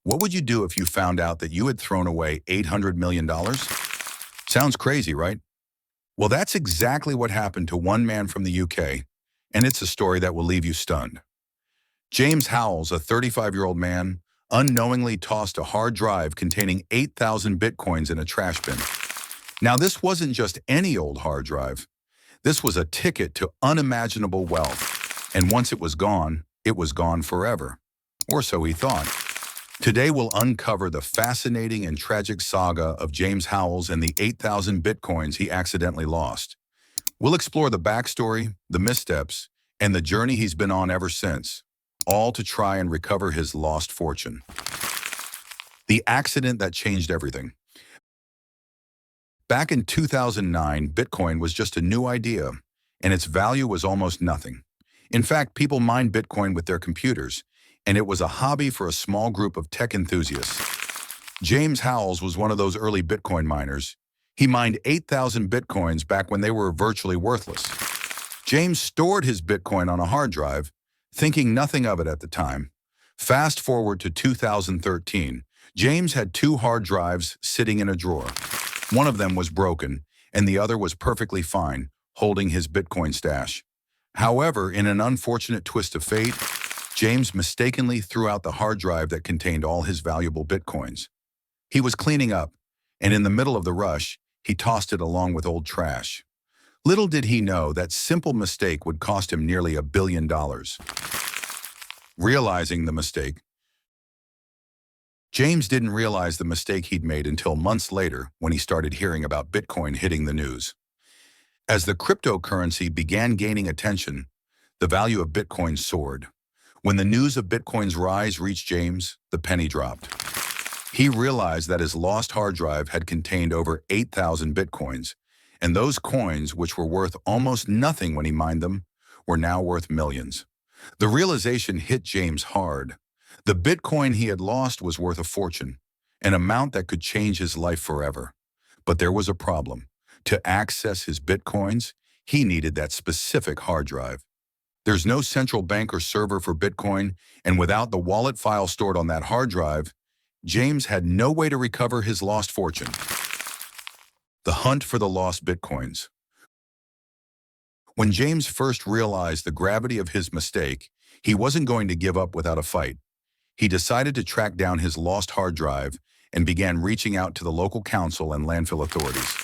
What would you do if you found out that you had thrown away $800 million? Sounds crazy, right? Well, that's exactly what happened to one man from the UK, and it's a story that will leave you stunned. James Howells, a 35-year-old man, unknowingly tossed a hard drive containing 8,000 bitcoins in a trash bin. Now, this wasn't just any old hard drive. This was a ticket to unimaginable wealth, and once it was gone forever. Or so he thought. Today we'll uncover the fascinating and tragic saga of James Howells and the 8,000 bitcoins he accidentally lost. We'll explore the backstory, the missteps, and the journey he's been on ever since, all to try and recover his lost fortune. The accident that changed everything. Back in 2009, Bitcoin was just a new idea, and its value was almost nothing. In fact, people mined Bitcoin with their computers, and it was a hobby for a small group of tech enthusiasts. James Howells was one of those early Bitcoin miners. He mined 8,000 Bitcoins back when they were virtually worthless. James stored his Bitcoin on a hard drive, thinking nothing of it at the time. Fast forward to 2013, James had two hard drives sitting in a drawer. One of them was broken, and the other was perfectly fine, holding his Bitcoin stash. However, in an unfortunate twist of fate, James mistakenly threw out the hard drive that contained all his valuable Bitcoins. He was cleaning up, and in the middle of the rush, he tossed it along with old trash. Little did he know that simple mistake would cost him nearly $1 billion. Realizing the mistake, James didn't realize the mistake he'd made until months later when he started hearing about Bitcoin hitting the news. As the cryptocurrency began gaining attention, the value of Bitcoin soared. When the news of Bitcoin's rise reached James, the penny dropped. He realized that his lost hard drive had contained over 8,000 Bitcoins, and those coins, which were worth almost nothing when he mined them, were now worth millions. The realization hit James hard. The Bitcoin he had lost was worth a fortune, an amount that could change his life forever. But there was a problem. To access his Bitcoins, he needed that specific hard drive. There's no central bank or server for Bitcoin, and without the wallet file stored on that hard drive, James had no way to recover his lost fortune. The hunt for the lost Bitcoins. When James first realized the gravity of his mistake, he wasn't going to give up without a fight. He decided to track down his lost hard drive and began reaching out to the local council and landfill authorities.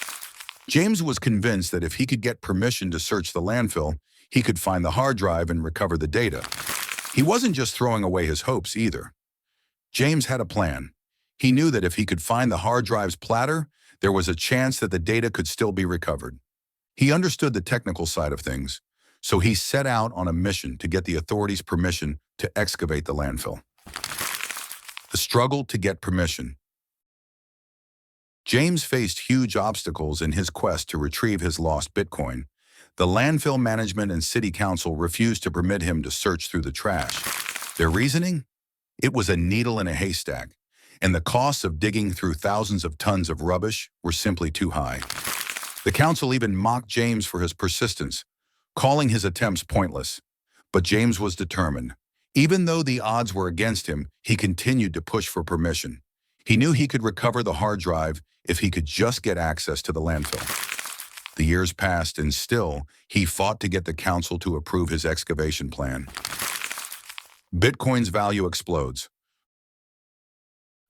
James was convinced that if he could get permission to search the landfill, he could find the hard drive and recover the data. He wasn't just throwing away his hopes either. James had a plan. He knew that if he could find the hard drive's platter, there was a chance that the data could still be recovered. He understood the technical side of things, so he set out on a mission to get the authorities' permission to excavate the landfill. The struggle to get permission. James faced huge obstacles in his quest to retrieve his lost Bitcoin. The landfill management and city council refused to permit him to search through the trash. Their reasoning? It was a needle in a haystack, and the costs of digging through thousands of tons of rubbish were simply too high. The council even mocked James for his persistence, calling his attempts pointless. But James was determined. Even though the odds were against him, he continued to push for permission. He knew he could recover the hard drive if he could just get access to the landfill. The years passed, and still, he fought to get the council to approve his excavation plan. Bitcoin's value explodes.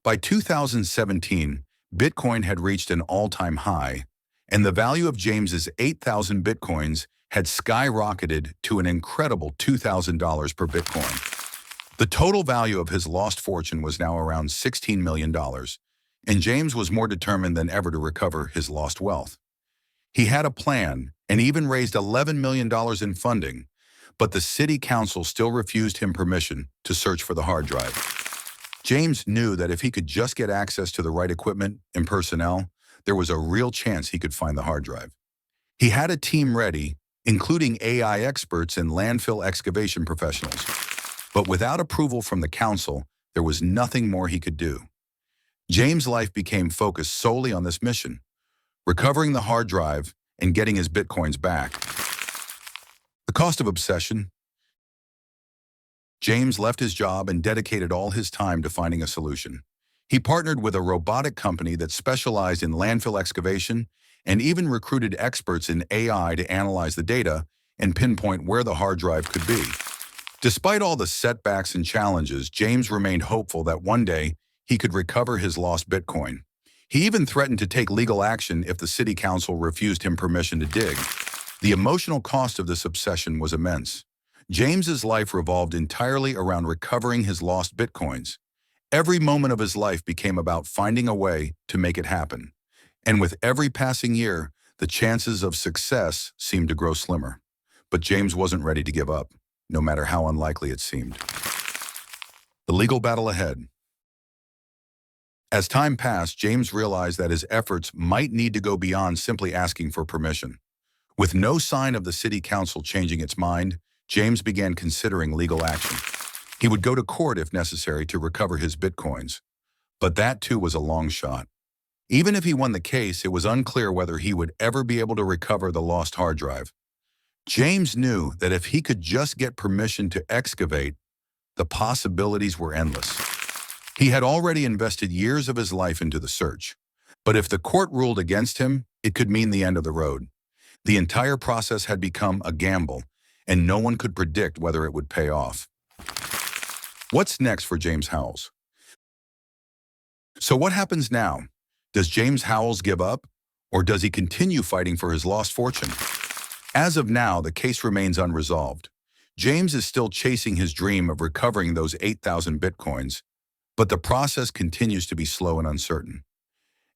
By 2017, Bitcoin had reached an all-time high, and the value of James's 8,000 Bitcoins had skyrocketed to an incredible $2,000 per Bitcoin. The total value of his lost fortune was now around $16 million, and James was more determined than ever to recover his lost wealth. He had a plan and even raised $11 million in funding, but the city council still refused him permission to search for the hard drive. James knew that if he could just get access to the right equipment and personnel, there was a real chance he could find the hard drive. He had a team ready, including AI experts and landfill excavation professionals. But without approval from the council, there was nothing more he could do. James' life became focused solely on this mission, recovering the hard drive and getting his Bitcoins back. The cost of obsession. James left his job and dedicated all his time to finding a solution. He partnered with a robotic company that specialized in landfill excavation and even recruited experts in AI to analyze the data and pinpoint where the hard drive could be. Despite all the setbacks and challenges, James remained hopeful that one day he could recover his lost Bitcoin. He even threatened to take legal action if the city council refused him permission to dig. The emotional cost of this obsession was immense. James's life revolved entirely around recovering his lost Bitcoins. Every moment of his life became about finding a way to make it happen. And with every passing year, the chances of success seemed to grow slimmer. But James wasn't ready to give up, no matter how unlikely it seemed. The legal battle ahead. As time passed, James realized that his efforts might need to go beyond simply asking for permission. With no sign of the city council changing its mind, James began considering legal action. He would go to court if necessary to recover his Bitcoins. But that too was a long shot. Even if he won the case, it was unclear whether he would ever be able to recover the lost hard drive. James knew that if he could just get permission to excavate, the possibilities were endless. He had already invested years of his life into the search. But if the court ruled against him, it could mean the end of the road. The entire process had become a gamble, and no one could predict whether it would pay off. What's next for James Howells? So what happens now? Does James Howells give up, or does he continue fighting for his lost fortune? As of now, the case remains unresolved. James is still chasing his dream of recovering those 8,000 Bitcoins, but the process continues to be slow and uncertain.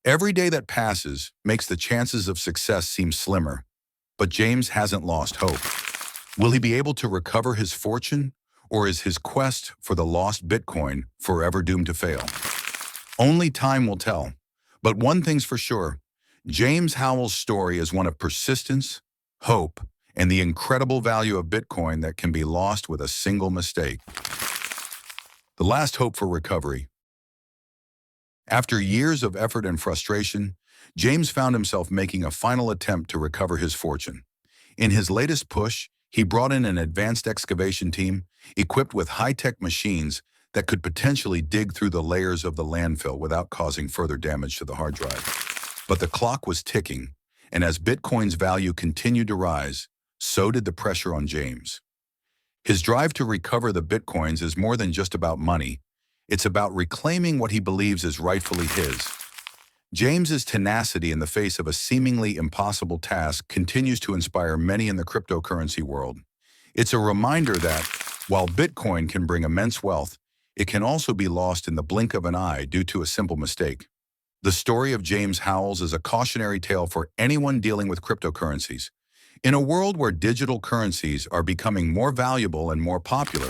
Every day that passes makes the chances of success seem slimmer, but James hasn't lost hope. Will he be able to recover his fortune, or is his quest for the lost Bitcoin forever doomed to fail? Only time will tell. But one thing's for sure, James Howells' story is one of persistence, hope, and the incredible value of Bitcoin that can be lost with a single mistake. The last hope for recovery. After years of effort and frustration, James found himself making a final attempt to recover his fortune. In his latest push, he brought in an advanced excavation team equipped with high-tech machines that could potentially dig through the layers of the landfill without causing further damage to the hard drive. But the clock was ticking, and as Bitcoin's value continued to rise, so did the pressure on James. His drive to recover the Bitcoins is more than just about money. It's about reclaiming what he believes is rightfully his. James's tenacity in the face of a seemingly impossible task continues to inspire many in the cryptocurrency world. It's a reminder that, while Bitcoin can bring immense wealth, it can also be lost in the blink of an eye due to a simple mistake. The story of James Howells is a cautionary tale for anyone dealing with cryptocurrencies. In a world where digital currencies are becoming more valuable and more popular,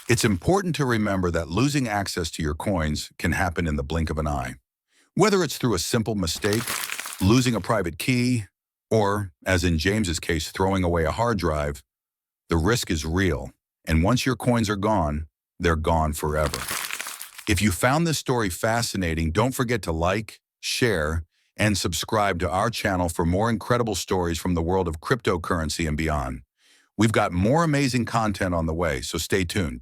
it's important to remember that losing access to your coins can happen in the blink of an eye. Whether it's through a simple mistake, losing a private key, or, as in James's case, throwing away a hard drive, the risk is real, and once your coins are gone, they're gone forever. If you found this story fascinating, don't forget to like, share, and subscribe to our channel for more incredible stories from the world of cryptocurrency and beyond. We've got more amazing content on the way, so stay tuned.